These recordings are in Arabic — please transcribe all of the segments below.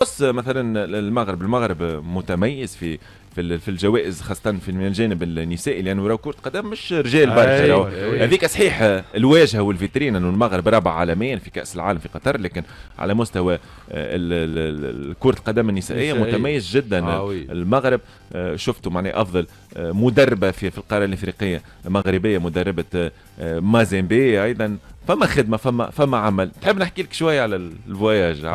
بص مثلا المغرب متميز في الجوائز، خاصة من الجانب النسائي، لأنه راهو كرة قدم مش رجال برشا. هذيك صحيح الواجهة والفيترين أنه المغرب رابع عالميا في كأس العالم في قطر، لكن على مستوى كرة القدم النسائية متميز جدا. المغرب شفتوا معناه أفضل مدربة في القارة الإفريقية مغربية، مدربة مازيمبي أيضا. فما خدمه فما عمل. تحب نحكي لك شويه على الفواياج؟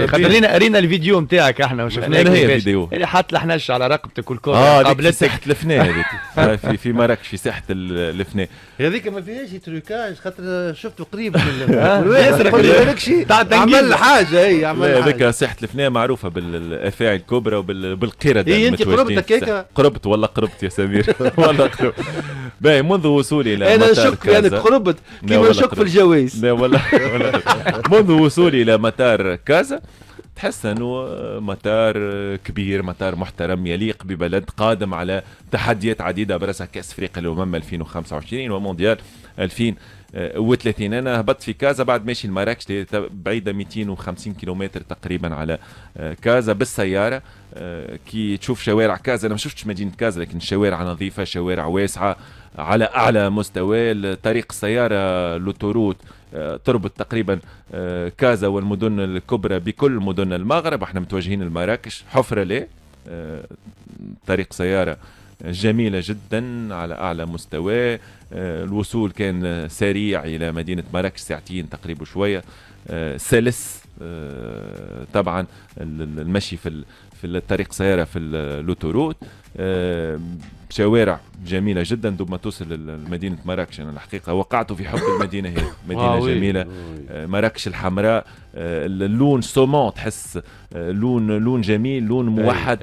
خلينا قرينا الفيديو نتاعك احنا وشفناه هي فيديو اللي حط لحناش على رقبتك كل كره قابلتك في ساحه الفناء هذيك في مراكش في ساحه الفناء. هذيك ما فيهاش تروكاج خاطر شفته قريب من عمل حاجه. هي عمل هذيك ساحه الفناء معروفه بالافاعي الكبرى وبالقرده. هي انت قربتك هيك؟ قربت والله قربت يا سمير والله قربت. باهي منذ وصولي الى انا نشك يعني قربت كيما نشك في الجوائز. لا والله منذ وصولي الى مطار كازا تحس انه مطار كبير، مطار محترم يليق ببلد قادم على تحديات عديده برأسها كاس افريقيا الامم 2025 ومونديال 2030. انا هبطت في كازا بعد ماشي لمراكش بعيده 250 كيلومتر تقريبا على كازا بالسياره. كي تشوف شوارع كازا، انا ما شفتش مدينه كازا لكن الشوارع نظيفه، شوارع واسعه على اعلى مستوى. طريق السياره لوتوروت تربط تقريبا كازا والمدن الكبرى بكل مدن المغرب. احنا متوجهين لمراكش حفرة ليه. طريق سيارة جميلة جدا على أعلى مستوى. الوصول كان سريع إلى مدينة مراكش ساعتين تقريبا شوية. سلس طبعا المشي في الطريق سيارة في اللوتوروت. شوارع جميلة جدا دوب ما توصل لمدينة مراكش. أنا الحقيقة وقعت في حب المدينة. هي مدينة جميلة. مراكش الحمراء اللون سومون، تحس لون جميل، لون موحد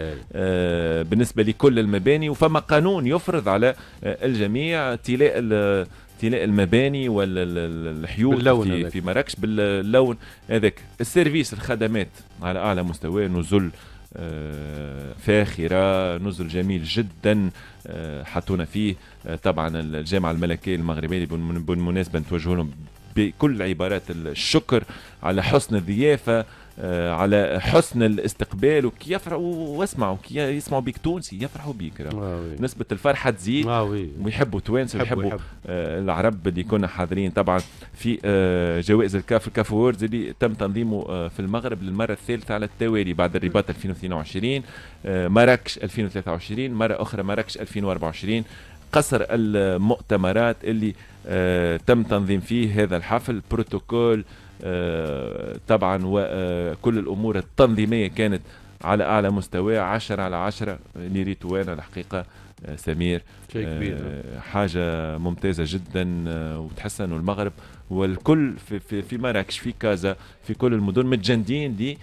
بالنسبة لكل المباني. وفما قانون يفرض على الجميع تلاء المباني والحيوط في مراكش باللون هذاك. السيرفيس الخدمات على أعلى مستوى، نزل فاخرة، نزل جميل جدا حطونا فيه. طبعا الجامعة الملكية المغربية بالمناسبة نتوجه لهم بكل عبارات الشكر على حسن الضيافة، على حسن الاستقبال. وكي يفرحوا واسمعوا كي يسمعوا بيك تونسي يفرحوا بيك. نسبة الفرحة تزيد ويحبوا توانس ويحبوا العرب اللي كنا حاضرين. طبعا في جوائز الكاف ووردز اللي تم تنظيمه في المغرب للمرة الثالثة على التوالي بعد الرباط 2022، مراكش 2023، مرة أخرى مراكش 2024. قصر المؤتمرات اللي تم تنظيم فيه هذا الحفل، بروتوكول طبعا وكل الأمور التنظيمية كانت على أعلى مستوى. 10/10 اللي ريتو أنا الحقيقة سمير. حاجة ممتازة جدا. وتحس أنه المغرب والكل في مراكش في كازا في كل المدن متجندين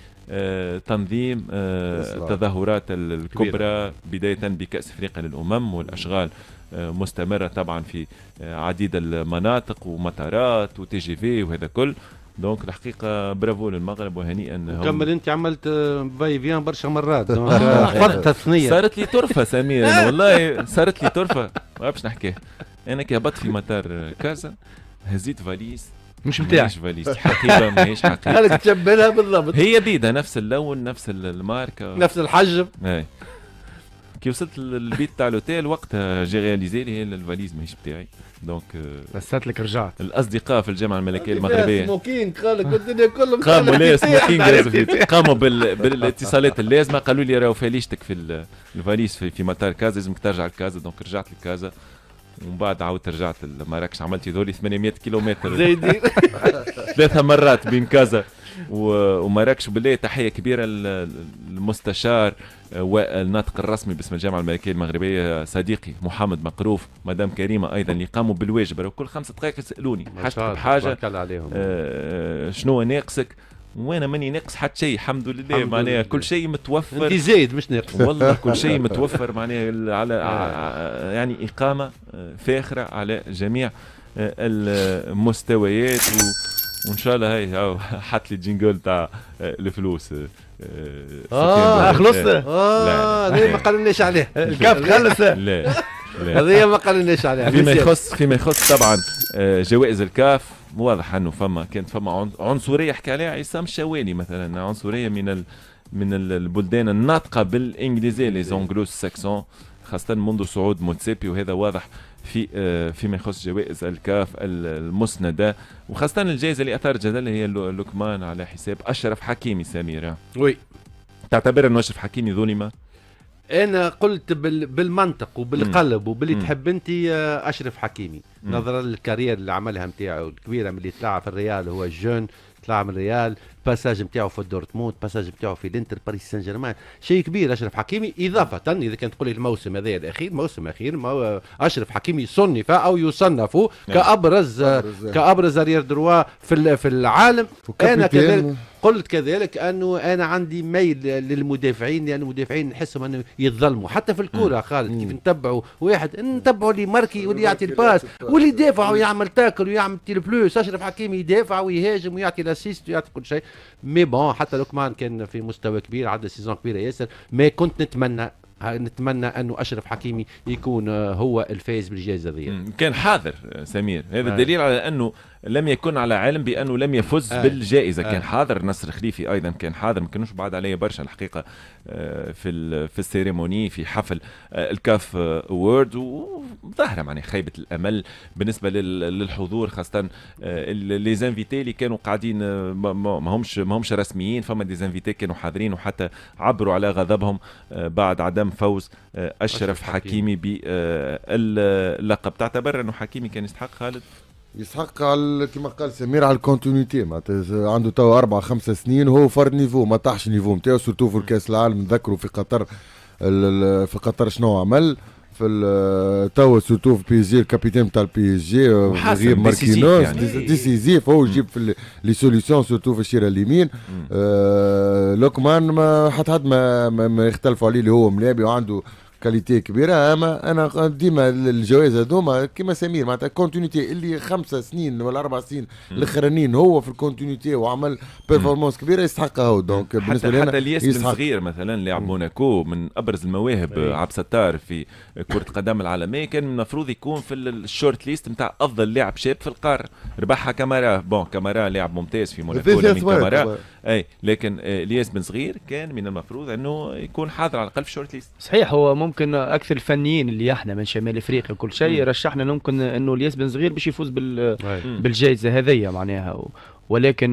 تنظيم التظاهرات الكبرى بداية بكأس أفريقيا للأمم، والأشغال مستمرة طبعا في عديد المناطق ومطارات وتي جي في وهذا كل. دونك الحقيقة برافو للمغرب وهنيئا. كمل انت عملت باي فيان برشا مرات حفظت الثنية. صارت لي طرفة سمير أنا والله صارت لي طرفة ما بعرفش نحكيها. أنا كي هبطت في مطار كازا هزيت فاليز مش متاعي، مش فاليز حقيقة ماهيش حقيقة. هلك تشبهها بالضبط، هي بيضة نفس اللون نفس الماركة نفس الحجم. كي وصلت للبيت تاع الاوتيل وقتها جي رياليزي لي الفاليز ماهيش بتاعي. دونك بسات لك رجعت. الاصدقاء في الجامعه الملكيه المغربيه سموكين قال لك الدنيا كلهم قاموا لا سموكين قاموا بالاتصالات اللازمه. قالوا لي راهو فاليشتك في الفاليز في مطار كازا لازمك ترجع لكازا. دونك رجعت لكازا ومن بعد عاودت رجعت لمراكش. عملت ذولي 800 كيلومتر زايدين 3 مرات بين كازا ومراكش. بالله تحيه كبيره للمستشار والناطق الرسمي باسم الجامعه الملكيه المغربيه صديقي محمد مقروف، مدام كريمه ايضا اللي قاموا بالواجب. كل 5 دقائق يسالوني حاجتك بحاجه شنو ناقصك، وانا ماني ناقص حتى شيء الحمد لله. معناها كل شيء متوفر. انت زايد مش ناقص والله كل شيء متوفر معناها على يعني اقامه فاخره على جميع المستويات. وان شاء الله هاي حط لي الجينجل تاع الفلوس. خلصت. هذه ما قالناش عليه الكاف خلص. لا هذه ما قالناش عليها. فيما يخص طبعا جوائز الكاف واضح انه كانت فما عنصريه حكى عليها عصام الشوالي مثلا، عنصريه من البلدان الناطقه بالانجليزيه لي زونغلو ساكسون، خاصه منذ صعود موتسيبي، وهذا واضح فيما يخص جوائز الكاف المسنده، وخاصه الجائزه اللي اثارت جدل هي لوكمان على حساب اشرف حكيمي. سمير وي تعتبر انه اشرف حكيمي ظلم؟ انا قلت بالمنطق وبالقلب وباللي تحب انت اشرف حكيمي نظرا للكارير اللي عملها نتاعو الكبيره، من اللي طلع في الريال هو جون، طلع من الريال، باساج نتاعو في دورتموند، باساج نتاعو في الانتر، باريس سان جيرمان، شيء كبير اشرف حكيمي. اضافه اذا كنت تقول لي الموسم هذا الاخير موسم اخير، اشرف حكيمي صنف او يصنف كابرز اريير دروا في العالم. انا كذلك قلت كذلك انه انا عندي ميل للمدافعين، لان المدافعين نحسهم انه يتظلموا حتى في الكوره. خالد كيف نتبعوا واحد، نتبعوا اللي ماركي واللي يعطي الباس واللي يدافع ويعمل تاكل ويعمل تيل بلوس. اشرف حكيمي يدافع ويهاجم ويعطي الاسيست ويعطي كل شيء. مي بون حتى لوكمان كان في مستوى كبير، عدى سيزون كبيره ياسر، ما كنت نتمنى انه اشرف حكيمي يكون هو الفائز بالجائزه ذي. كان حاذر سمير، هذا دليل على انه لم يكن على علم بانه لم يفز بالجائزه. كان حاضر نصر خليفي ايضا كان حاضر، ما كانوش بعد عليه برشا الحقيقه في السيريموني في حفل الكاف اوورد، وظاهره معناها خيبه الامل بالنسبه للحضور، خاصه لي زانفيتي اللي كانوا قاعدين ما همش رسميين، فما دي زانفيتي كانوا حاضرين وحتى عبروا على غضبهم بعد عدم فوز اشرف حكيمي باللقب. تعتبر انه حكيمي كان يستحق خالد؟ يسحق على كما قال سمير على الكونتينيتي، معناتها عنده تو 4-5 سنين وهو فرد نيفو، ما طاحش نيفو نتاعو سورتو في الكاس العالم. نذكروا في قطر شنو عمل في تو سورتو في بي جي، الكابيتان نتاع البي جي غير ماركينوس ديسيزيف، هو يجيب في لي سوليسيون سورتو في الشيره اليمين. لوكمان ما حد ما يختلفوا عليه اللي هو ملاعبي وعنده كاليتي كبيره. اما انا ديما الجوائز هذوما كما سمير معناتها كونتينيتي، اللي 5 سنين ولا 4 سنين الاخرانيين هو في الكونتينيتي وعمل بيرفورمانس كبيره يستحقها هو. دونك بالنسبه لنا حتى الياس بن صغير مثلا لاعب موناكو من ابرز المواهب، عبد الستار في كره القدم العالميه، كان المفروض يكون في الشورت ليست نتاع افضل لاعب شاب في القاره، ربحها كامارا. كامارا لاعب ممتاز في موناكو كامارا، اي لكن الياس بن صغير كان من المفروض انه يكون حاضر على الاقل في الشورت ليست. صحيح، هو ممكن اكثر الفنيين اللي احنا من شمال افريقيا وكل شيء رشحنا ممكن انه الياس بن صغير باش يفوز بالجائزه هذيا معناها. ولكن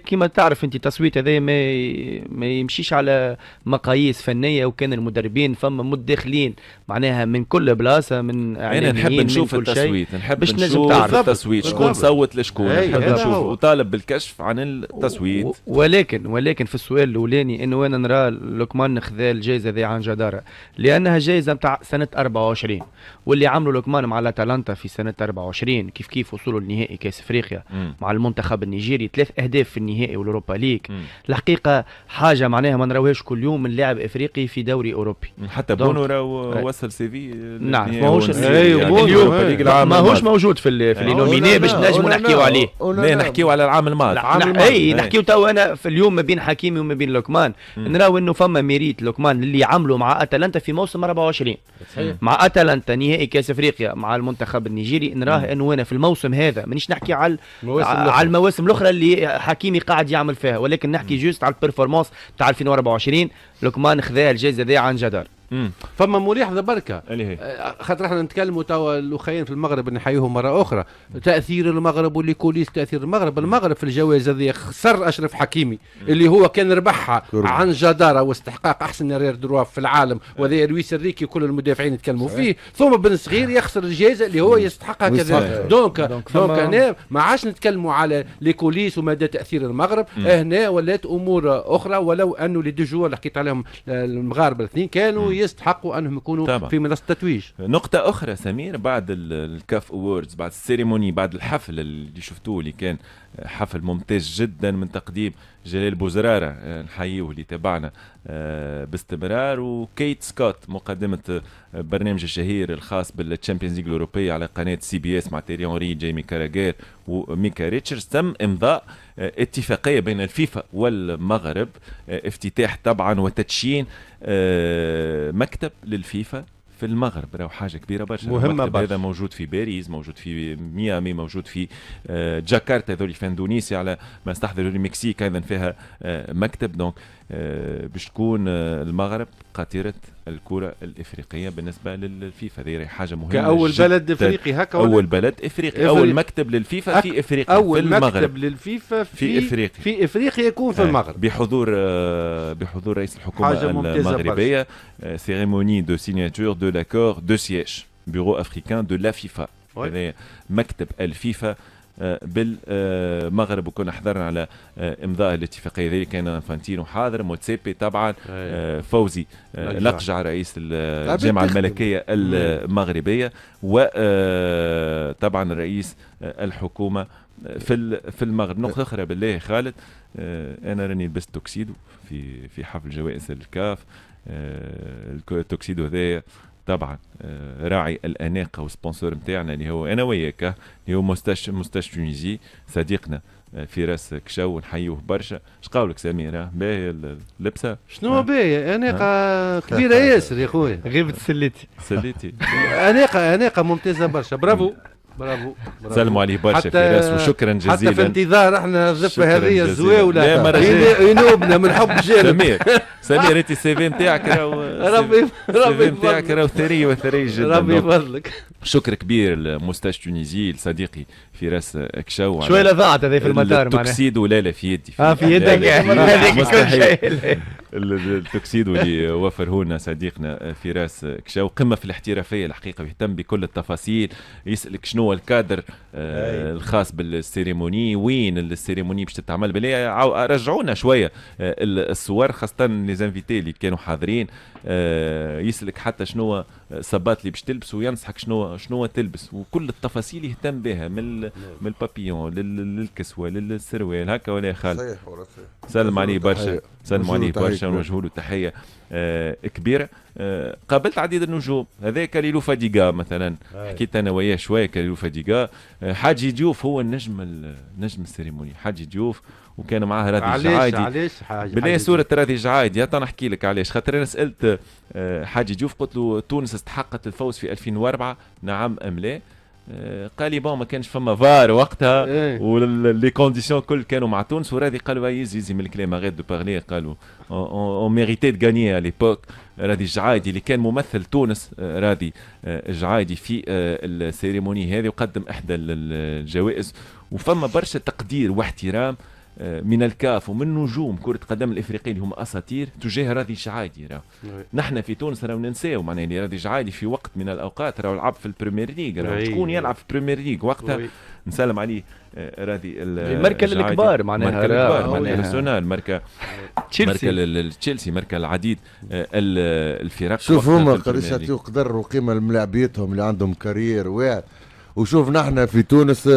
كما تعرف انت التصويت هذا ما يمشيش على مقاييس فنيه، وكان المدربين فما متداخلين معناها من كل بلاصه، من انا نحب نشوف التصويت، نحب نشوف التصويت شكون صوت لشكون، نحب نشوف وطالب بالكشف عن التصويت. ولكن في السؤال الاولاني انه انا نرى لوكمان خذا الجائزه ذي عن جداره، لانها جائزه نتاع سنه 24، واللي عملوا لوكمان مع الاتلانتا في سنه 24 كيف وصلوا لنهائي كاس افريقيا مع المنتخب النيجيري، 3 أهداف في النهائي والأوروبا ليج. الحقيقة حاجة معناها ما نراوهاش كل يوم من لاعب إفريقي في دوري أوروبي. حتى بونو وصل سيفي. نعم ماهوش موجود في النوميني باش نجموا نحكيو عليه. نحكيو على العام الماضي. اي نحكيو تو انا في اليوم ما بين حكيمي وما بين لوكمان، نراو انه فما ميريت لوكمان اللي عملوا مع اتلانتا في موسم 24 مع اتلانتا نهائي كاس افريقيا مع المنتخب النيجيري. نراه انه انا في الموسم هذا مانيش نحكي على المواسم الاخرى اللي حكيمي قاعد يعمل فيها، ولكن نحكي جوست على البرفورمانس تاع 2024. لوكمان خذا الجائزه ذي عن جدار. فما ملاحظه بركه خاطر احنا نتكلموا توا الاخوين في المغرب نحييهم مره اخرى، تاثير المغرب والليكوليس تاثير المغرب في الجوائز هذه. خسر اشرف حكيمي اللي هو كان ربحها عن جداره واستحقاق احسن رير دروا في العالم، وهذا لويس انريكي كل المدافعين يتكلموا فيه، ثم بن صغير يخسر الجائزه اللي هو يستحقها كذلك. دونك هنا ما عادش نتكلموا على ليكوليس ومدى تاثير المغرب، هنا ولات امور اخرى. ولو انه لي دو جوار اللي حكيت عليهم المغاربه الاثنين كانوا يستحقوا انهم يكونوا في منصه التتويج. نقطه اخرى سمير، بعد الكاف اووردز، بعد السيريموني، بعد الحفل اللي شفتوه اللي كان حفل ممتاز جدا من تقديم جلال بوزرارة، نحييه اللي تابعنا باستمرار، وكيت سكوت مقدمة برنامج الشهير الخاص بالتشامبيونز ليج الأوروبية على قناة CBS مع تيري هنري، جيمي كاراغير وميكا ريتشاردز. تم إمضاء اتفاقية بين الفيفا والمغرب، افتتاح طبعا وتدشين مكتب للفيفا في المغرب راهو حاجه كبيره برشا. مهمة المكتب برشا. هذا موجود في باريس، موجود في ميامي، موجود في جاكرتا، هذول في اندونيسيا، على ما استحضر المكسيك ايضا فيها مكتب. دونك باش تكون المغرب قاطره الكره الافريقيه بالنسبه للفيفا. هذه حاجه مهمه كاول جداً. بلد افريقي هكا اول بلد افريقي، اول مكتب للفيفا في افريقيا، اول في المغرب مكتب للفيفا في افريقيا، في افريقيا يكون في المغرب بحضور رئيس الحكومه حاجة ممتازة المغربيه. cérémonie de signature de l'accord de siège bureau africain de la FIFA. هذا مكتب الفيفا بالمغرب. وكنا حضرنا على امضاء الاتفاقيه ذي، كان انفانتينو حاضر، موتسيبي طبعا، فوزي لقجع رئيس الجامعه الملكيه المغربيه، وطبعا رئيس الحكومه في المغرب. نقطه اخرى بالله خالد، انا راني لبست توكسيدو في حفل جوائز الكاف. التوكسيدو هذايا طبعا راعي الاناقه وسبونسور نتاعنا اللي هو انا وياك، اللي هو مستشفى تونيزي صديقنا فراس كشو، نحيوه برشا. اش قولك سمير؟ باهي اللبسه؟ شنو باهي؟ اناقه كبيره ياسر يا خويا. غيبت سليتي اناقه ممتازه برشا. برافو برافو. سلموا عليه برشا فراس، وشكرا جزيلا. حتى في انتظار احنا الزفه هذه الزواوله لا مرة ينوبنا من حب الجانب. سمير انت السي في نتاعك راهو ربي نتاعك راهو ثري وثري جدا. ربي يفضلك. شكر كبير لمستشفى تونيزي لصديقي فراس كشو. شويه لضاعت هذه في المطار معناها. التوكسيدو لا في يدي، في يدك هذيك مستحيل. التوكسيدو اللي وفره لنا صديقنا فراس كشو قمه في الاحترافيه الحقيقه، يهتم بكل التفاصيل، يسالك شنو الكادر الخاص بالسيريموني، وين السيريموني باش تتعمل. بلي رجعونا شويه الصور خاصه لي زانفيتي اللي كانوا حاضرين. يسالك حتى شنو الصباط اللي باش تلبس، وينصحك شنو تلبس، وكل التفاصيل يهتم بها من البابيون للكسوه للسروال هكا. ولا خالد صحيح سلم عليه برشا، سلم عليه برشا ونوجهوا له تحيه كبيره. قابلت عديد النجوم، هذا كاليلو فاديغا مثلا، حكيت انا وياه شويه. كاليلو فاديغا حاجي ديوف هو النجم السيريموني، حاجي ديوف، وكان معاه راضي جعايدي. علاش حاجه بالله صورة راضي جعايدي تا نحكي لك علاش. خاطر انا سالت حاجي ديوف قلت له تونس استحقت الفوز في 2004 نعم ام لا؟ قال لي بون ما كانش فما فار وقتها، ولي كونديسيون كل كانوا مع تونس. وراضي قالوا يزي من الكلام غير دو بارلي، قالوا اون ميريتي دو غاني ا ليبوك. راضي الجعايدي اللي كان ممثل تونس، راضي الجعايدي في السيريموني هذه، وقدم احدى الجوائز. وفما برشا تقدير واحترام من الكاف ومن نجوم كرة قدم الافريقيين اللي هم اساطير تجاه راضي الجعايدي. نحن في تونس راهو ننساو معناها اللي راضي الجعايدي في وقت من الاوقات راهو لعب في البريمير ليغ، شكون يلعب في البريمير ليغ وقتها. نسلم عليه راضي الماركه الكبار معناها ماركه ناسيونال، ماركه تشيلسي، ماركه العديد الفرق. شوف هما قداش يعطيو قدر وقيمه لملاعبيتهم اللي عندهم كارير واعر. وشوف نحن في تونس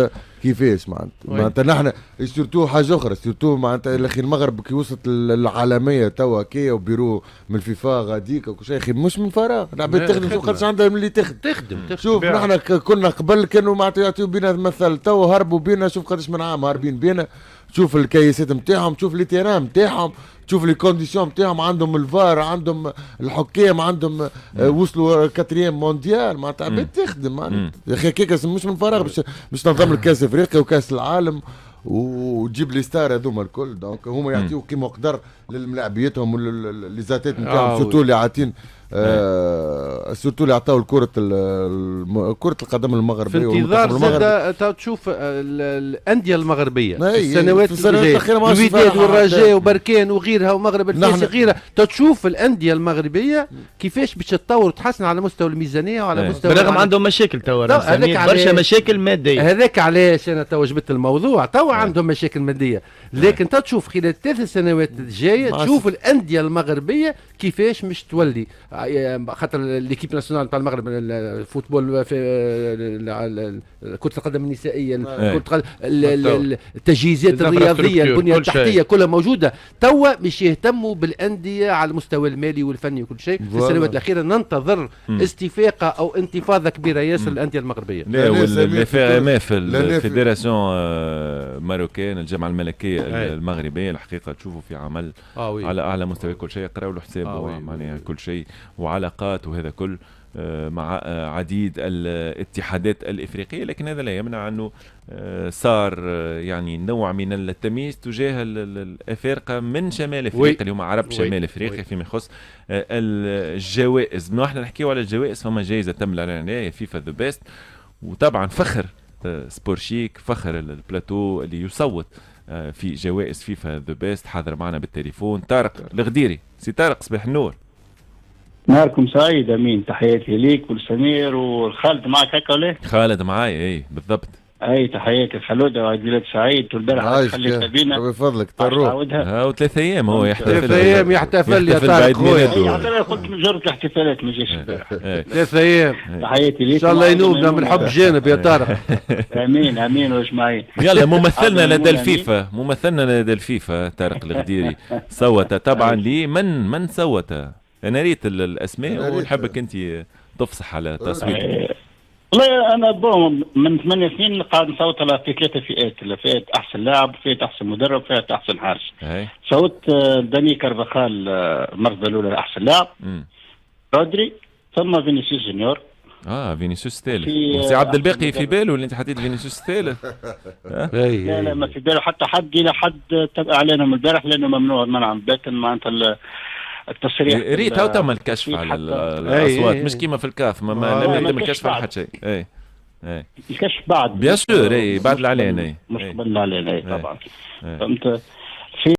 كيفاش معناتها نحن سيرتو حاجه اخرى، سيرتو معناتها الاخي المغرب كي وصلت العالميه توا كي وبيرو من الفيفا غاديك وكل شيء، مش من فراغ العباد تخدم شوف خاطر عندها اللي تخدم. شوف نحن كنا قبل كانوا معناتها يعطيو بينا مثل، توا هربوا بينا. شوف قداش من عام هاربين بينا. شوف الكيسات نتاعهم، شوف لي تيران نتاعهم، شوف لي كونديسيون نتاعهم، عندهم الفار، عندهم الحكام، عندهم وصلوا 4 مونديال معناتها عباد تخدم معناتها. يا اخي كيكاس مش من فراغ باش تنظم الكاس افريقيا وكاس العالم وتجيب لي ستار هذوما الكل. دونك هما يعطيو قيمه وقدر للملاعبيتهم ولي زاتات نتاعهم، سورتو اللي عاطين سورتو اللي عطاو كرة القدم المغربية. في انتظار زاد تشوف الأندية المغربية السنوات الأخيرة، الوداد والرجاء وبركان وغيرها ومغرب الفاسي غيرها، تشوف الأندية المغربية كيفاش باش تتطور وتحسن على مستوى الميزانية وعلى مستوى بالرغم عندهم مشاكل توا برشا مشاكل مادية. هذاك علاش أنا توا جبت الموضوع. توا عندهم مشاكل مادية، لكن تشوف خلال 3 سنوات الجاية تشوف الأندية المغربية كيفاش مش تولي. خاطر ليكيب ناسيونال تاع المغرب الفوتبول في كرة القدم النسائية، التجهيزات الرياضية، البنية التحتية كلها موجودة. توا مش يهتموا بالأندية على المستوى المالي والفني وكل شيء. في السنوات الأخيرة ننتظر استفاقة أو انتفاضة كبيرة ياسر للأندية المغربية. لا والFRMF الفيدراسيون ماروكان الجامعة الملكية المغربية الحقيقة تشوفوا في عمل على أعلى مستوى. كل شيء يقراوا له حسابه معناها كل شيء وعلاقات وهذا كل مع عديد الاتحادات الإفريقية، لكن هذا لا يمنع أنه صار يعني نوع من التمييز تجاه الأفارقة من شمال أفريقيا اللي هم عرب شمال أفريقيا فيما يخص الجوائز. ما احنا نحكيو على الجوائز، فما جائزة تم الإعلان عليها فيفا ذا بيست، وطبعا فخر سبورشيك، فخر البلاتو اللي يصوت في جوائز فيفا ذا بيست. حاضر معنا بالتليفون طارق الغديري. سي طارق صباح النور. نهاركم سعيد. امين، تحياتي ليك والسمير والخالد معك هكا ولا؟ خالد معايا اي بالضبط. اي تحياتي خلوده وعيد ميلاد سعيد. والبارح خليتها بينا بفضلك تروح ها وثلاث ايام هو يحتفل. 3 ايام يحتفل يا طارق خويا. انا قلت نجرب الاحتفالات ما جاش البارح. 3 ايام تحياتي ليك ان شاء الله ينوبنا من حب جانب يا طارق. امين امين واجمعين. يلا ممثلنا لدى الفيفا، ممثلنا لدى الفيفا طارق الغديري صوت طبعا لي من صوت؟ انا ريت الاسماء ونحبك انت تفصح على تصويتك. والله انا من 8 سنين قاعد نصوت في 3 فئات، فئه احسن لاعب، فئه احسن مدرب، فئه احسن حارس. صوت داني كارفاخال المرتبه الاولى احسن لاعب، رودري، ثم فينيسيوس جونيور. فينيسيوس الثالث. سي عبد الباقي في باله اللي انت حطيت فينيسيوس الثالث؟ لا ما في باله حتى حد الى حد تبع علينا من البارح لانه ممنوع المنع باتا معناتها التصريح. ريت هاو تم الكشف على الاصوات مش كيما في الكاف ما لم يتم الكشف على حتى شيء. الكشف بعد بيان سور بعد الاعلان مش قبل الاعلان طبعا. فهمت.